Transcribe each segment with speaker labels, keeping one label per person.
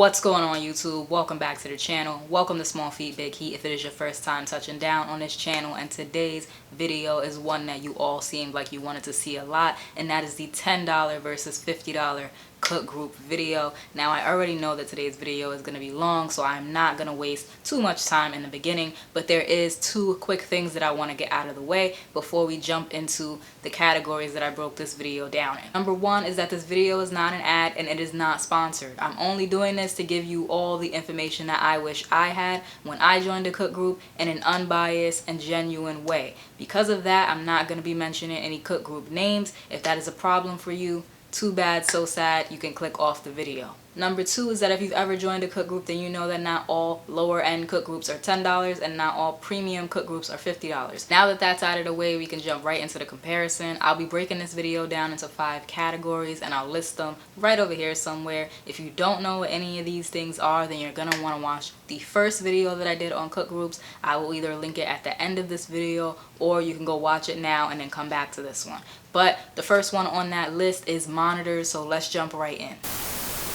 Speaker 1: What's going on YouTube? Welcome back to the channel. Welcome to Small Feet Big Heat if it is your first time touching down on this channel, and today's video is one that you all seemed like you wanted to see a lot, and that is the $10 versus $50 cook group video. Now I already know that today's video is going to be long, so I'm not going to waste too much time in the beginning, but there is two quick things that I want to get out of the way before we jump into the categories that I broke this video down in. Number one is that this video is not an ad and it is not sponsored. I'm only doing this to give you all the information that I wish I had when I joined the cook group in an unbiased and genuine way. Because of that, I'm not going to be mentioning any cook group names. If that is a problem for you, too bad, so sad, you can click off the video. Number two is that if you've ever joined a cook group, then you know that not all lower end cook groups are $10 and not all premium cook groups are $50. Now that that's out of the way, we can jump right into the comparison. I'll be breaking this video down into 5 categories and I'll list them right over here somewhere. If you don't know what any of these things are, then you're gonna want to watch the first video that I did on cook groups. I will either link it at the end of this video or you can go watch it now and then come back to this one. But the first one on that list is monitors, so let's jump right in.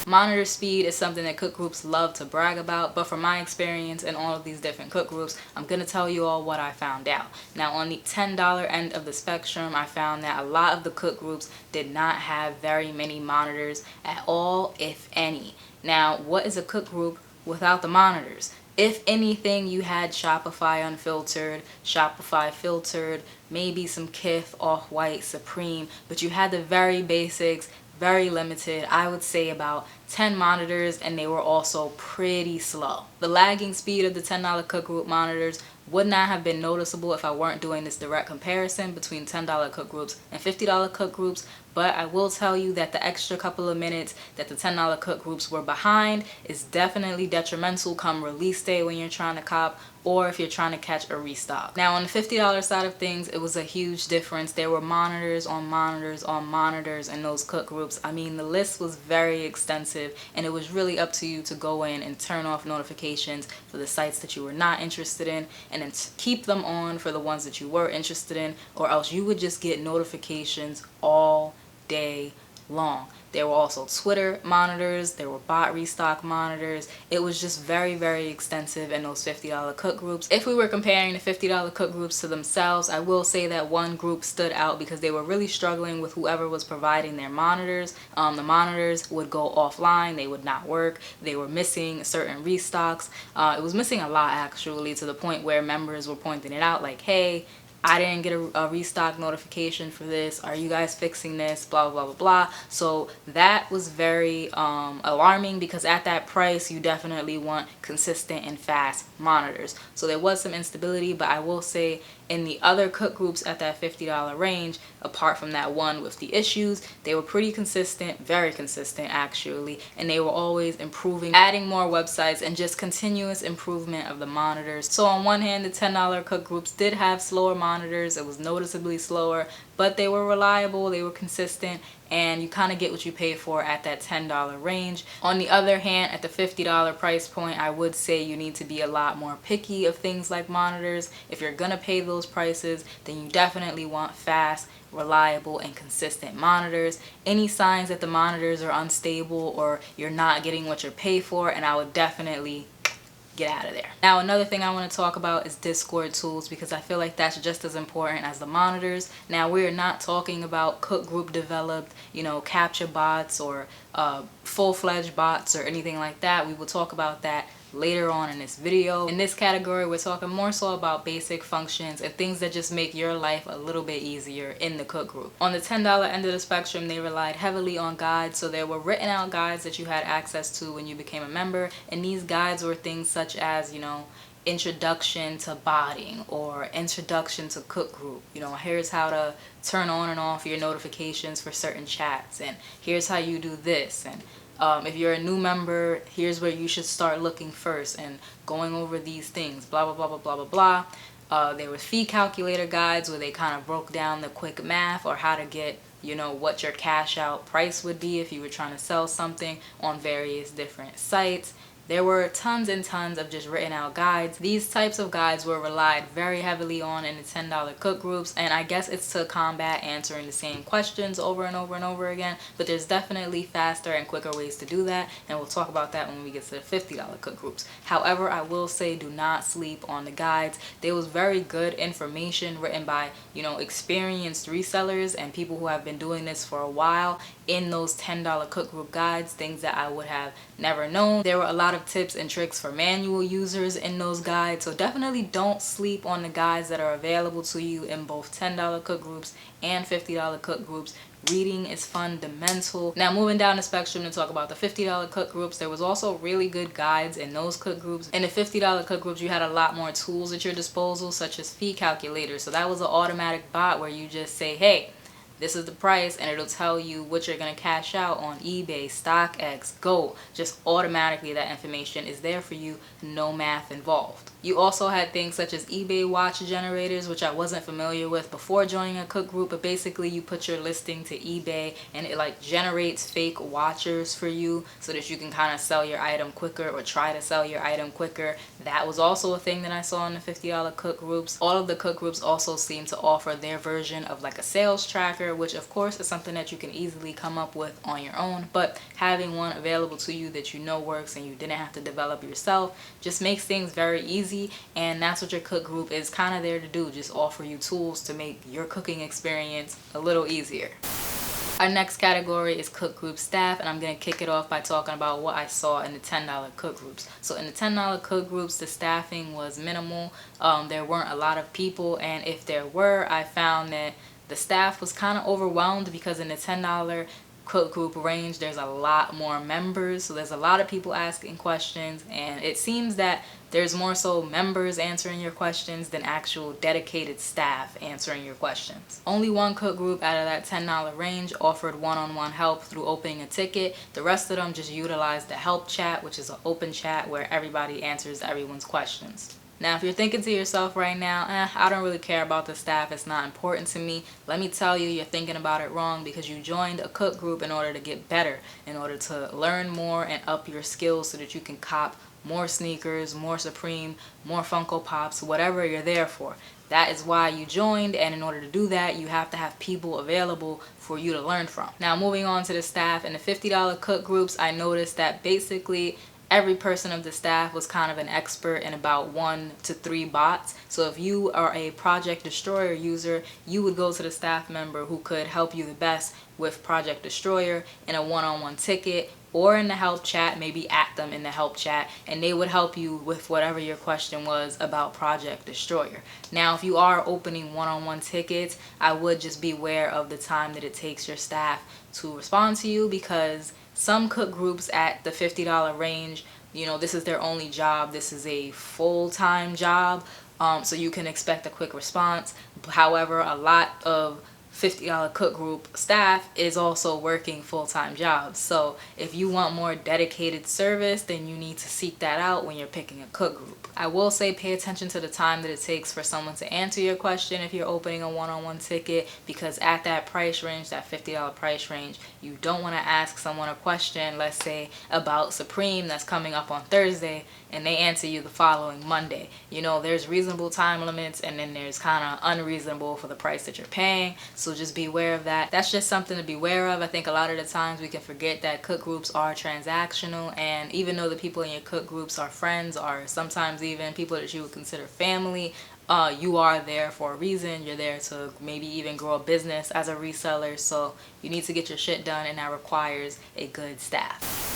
Speaker 1: Monitor speed is something that cook groups love to brag about, but from my experience in all of these different cook groups, I'm going to tell you all what I found out. Now on the $10 end of the spectrum, I found that a lot of the cook groups did not have very many monitors at all, if any. Now what is a cook group without the monitors? If anything, you had Shopify Unfiltered, Shopify Filtered, maybe some Kith, Off-White, Supreme, but you had the very basics, very limited. I would say about 10 monitors, and they were also pretty slow. The lagging speed of the $10 cook group monitors would not have been noticeable if I weren't doing this direct comparison between $10 cook groups and $50 cook groups, but I will tell you that the extra couple of minutes that the $10 cook groups were behind is definitely detrimental come release day when you're trying to cop or if you're trying to catch a restock. Now on the $50 side of things, it was a huge difference. There were monitors on monitors on monitors in those cook groups. I mean, the list was very extensive and it was really up to you to go in and turn off notifications for the sites that you were not interested in and then keep them on for the ones that you were interested in, or else you would just get notifications all day long. There were also Twitter monitors, there were bot restock monitors. It was just very, very extensive in those $50 cook groups. If we were comparing the $50 cook groups to themselves, I will say that one group stood out because they were really struggling with whoever was providing their monitors. The monitors would go offline, they would not work, they were missing certain restocks. It was missing a lot actually, to the point where members were pointing it out like, hey, I didn't get a restock notification for this. Are you guys fixing this? Blah, blah, blah, blah. So that was very alarming because at that price, you definitely want consistent and fast monitors. So there was some instability, but I will say in the other cook groups at that $50 range, apart from that one with the issues, they were pretty consistent, very consistent actually, and they were always improving, adding more websites and just continuous improvement of the monitors. So on one hand, the $10 cook groups did have slower monitors. It was noticeably slower, but they were reliable, they were consistent, and you kind of get what you pay for at that $10 range. On the other hand, at the $50 price point, I would say you need to be a lot more picky of things like monitors. If you're gonna pay those prices, then you definitely want fast, reliable, and consistent monitors. Any signs that the monitors are unstable or you're not getting what you're paid for, and I would definitely get out of there. Now another thing I want to talk about is Discord tools, because I feel like that's just as important as the monitors. Now we're not talking about cook group developed, capture bots or full-fledged bots or anything like that. We will talk about that later on in this video. In this category, we're talking more so about basic functions and things that just make your life a little bit easier in the cook group. On the $10 end of the spectrum, they relied heavily on guides. So there were written out guides that you had access to when you became a member, and these guides were things such as, introduction to botting or introduction to cook group. Here's how to turn on and off your notifications for certain chats, and here's how you do this, and if you're a new member, here's where you should start looking first and going over these things, blah, blah, blah, blah, blah, blah, blah. There were fee calculator guides where they kind of broke down the quick math or how to get, what your cash out price would be if you were trying to sell something on various different sites. There were tons and tons of just written out guides. These types of guides were relied very heavily on in the $10 cook groups, and I guess it's to combat answering the same questions over and over and over again, but there's definitely faster and quicker ways to do that, and we'll talk about that when we get to the $50 cook groups. However, I will say do not sleep on the guides. There was very good information written by, you know, experienced resellers and people who have been doing this for a while in those $10 cook group guides, things that I would have never known. There were a lot of tips and tricks for manual users in those guides, so definitely don't sleep on the guides that are available to you in both $10 cook groups and $50 cook groups. Reading is fundamental. Now moving down the spectrum to talk about the $50 cook groups, there was also really good guides in those cook groups. In the $50 cook groups, you had a lot more tools at your disposal, such as fee calculators. So that was an automatic bot where you just say, hey, this is the price, and it'll tell you what you're going to cash out on eBay, StockX, Go. Just automatically that information is there for you, no math involved. You also had things such as eBay watch generators, which I wasn't familiar with before joining a cook group, but basically you put your listing to eBay and it like generates fake watchers for you so that you can kind of sell your item quicker or try to sell your item quicker. That was also a thing that I saw in the $50 cook groups. All of the cook groups also seem to offer their version of like a sales tracker, which of course is something that you can easily come up with on your own, but having one available to you that you know works and you didn't have to develop yourself just makes things very easy. And that's what your cook group is kind of there to do, just offer you tools to make your cooking experience a little easier. Our next category is cook group staff, and I'm going to kick it off by talking about what I saw in the $10 cook groups. So in the $10 cook groups, the staffing was minimal. There weren't a lot of people, and if there were, I found that the staff was kind of overwhelmed because in the $10 cook group range, there's a lot more members, so there's a lot of people asking questions, and it seems that there's more so members answering your questions than actual dedicated staff answering your questions. Only one cook group out of that $10 range offered one-on-one help through opening a ticket. The rest of them just utilized the help chat, which is an open chat where everybody answers everyone's questions. Now, if you're thinking to yourself right now, I don't really care about the staff, it's not important to me, let me tell you, you're thinking about it wrong, because you joined a cook group in order to get better, in order to learn more and up your skills so that you can cop more sneakers, more Supreme, more Funko Pops, whatever you're there for. That is why you joined, and in order to do that, you have to have people available for you to learn from. Now, moving on to the staff, in the $50 cook groups, I noticed that basically every person of the staff was kind of an expert in about 1 to 3 bots. So if you are a Project Destroyer user, you would go to the staff member who could help you the best with Project Destroyer in a one-on-one ticket, or in the help chat, maybe at them in the help chat, and they would help you with whatever your question was about Project Destroyer. Now, if you are opening one-on-one tickets, I would just be aware of the time that it takes your staff to respond to you, because some cook groups at the $50 range, you know, this is their only job. This is a full-time job, so you can expect a quick response. However, a lot of $50 cook group staff is also working full-time jobs. So if you want more dedicated service, then you need to seek that out when you're picking a cook group. I will say pay attention to the time that it takes for someone to answer your question if you're opening a one-on-one ticket, because at that price range, that $50 price range, you don't want to ask someone a question, let's say about Supreme that's coming up on Thursday, and they answer you the following Monday. You know, there's reasonable time limits, and then there's kind of unreasonable for the price that you're paying. So just be aware of that. That's just something to be aware of. I think a lot of the times we can forget that cook groups are transactional, and even though the people in your cook groups are friends, or sometimes even people that you would consider family, you are there for a reason. You're there to maybe even grow a business as a reseller, so you need to get your shit done, and that requires a good staff.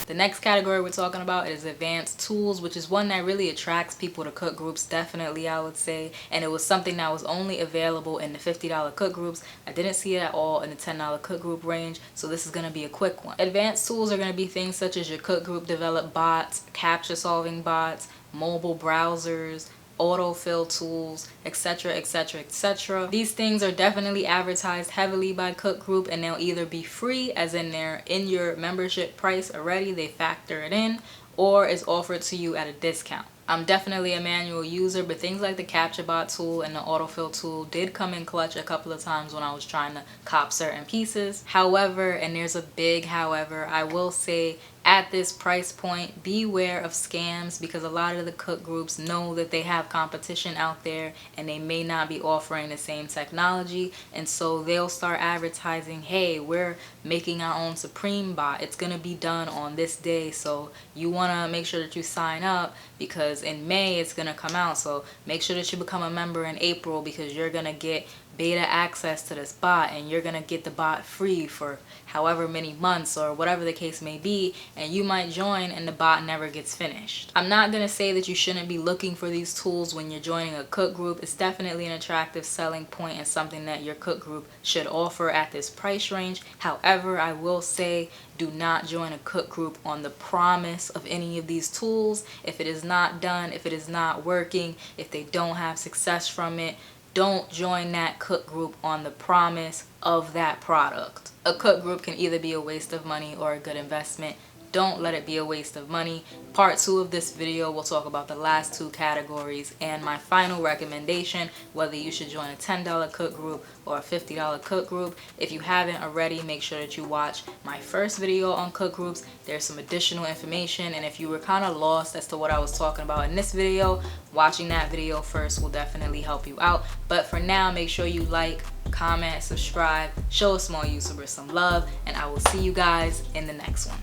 Speaker 1: The next category we're talking about is advanced tools, which is one that really attracts people to cook groups, definitely, I would say. And it was something that was only available in the $50 cook groups. I didn't see it at all in the $10 cook group range, so this is going to be a quick one. Advanced tools are going to be things such as your cook group developed bots, captcha solving bots, mobile browsers, autofill tools, etc, etc, etc. These things are definitely advertised heavily by cook group, and they'll either be free, as in they're in your membership price already, they factor it in, or is offered to you at a discount. I'm definitely a manual user, but things like the captcha bot tool and the autofill tool did come in clutch a couple of times when I was trying to cop certain pieces. However, and there's a big however, I will say At this price point, beware of scams, because a lot of the cook groups know that they have competition out there and they may not be offering the same technology, and so they'll start advertising, hey, we're making our own Supreme bot, it's gonna be done on this day, so you want to make sure that you sign up because in May it's gonna come out, so make sure that you become a member in April because you're gonna get beta access to this bot and you're gonna get the bot free for however many months or whatever the case may be, and you might join and the bot never gets finished. I'm not gonna say that you shouldn't be looking for these tools when you're joining a cook group. It's definitely an attractive selling point and something that your cook group should offer at this price range. However, I will say, do not join a cook group on the promise of any of these tools. If it is not done, if it is not working, if they don't have success from it, don't join that cook group on the promise of that product. A cook group can either be a waste of money or a good investment. Don't let it be a waste of money. Part 2 of this video, we'll talk about the last 2 categories and my final recommendation, whether you should join a $10 cook group or a $50 cook group. If you haven't already, make sure that you watch my first video on cook groups. There's some additional information, and if you were kind of lost as to what I was talking about in this video, watching that video first will definitely help you out. But for now, make sure you like, comment, subscribe, show a small YouTuber some love, and I will see you guys in the next one.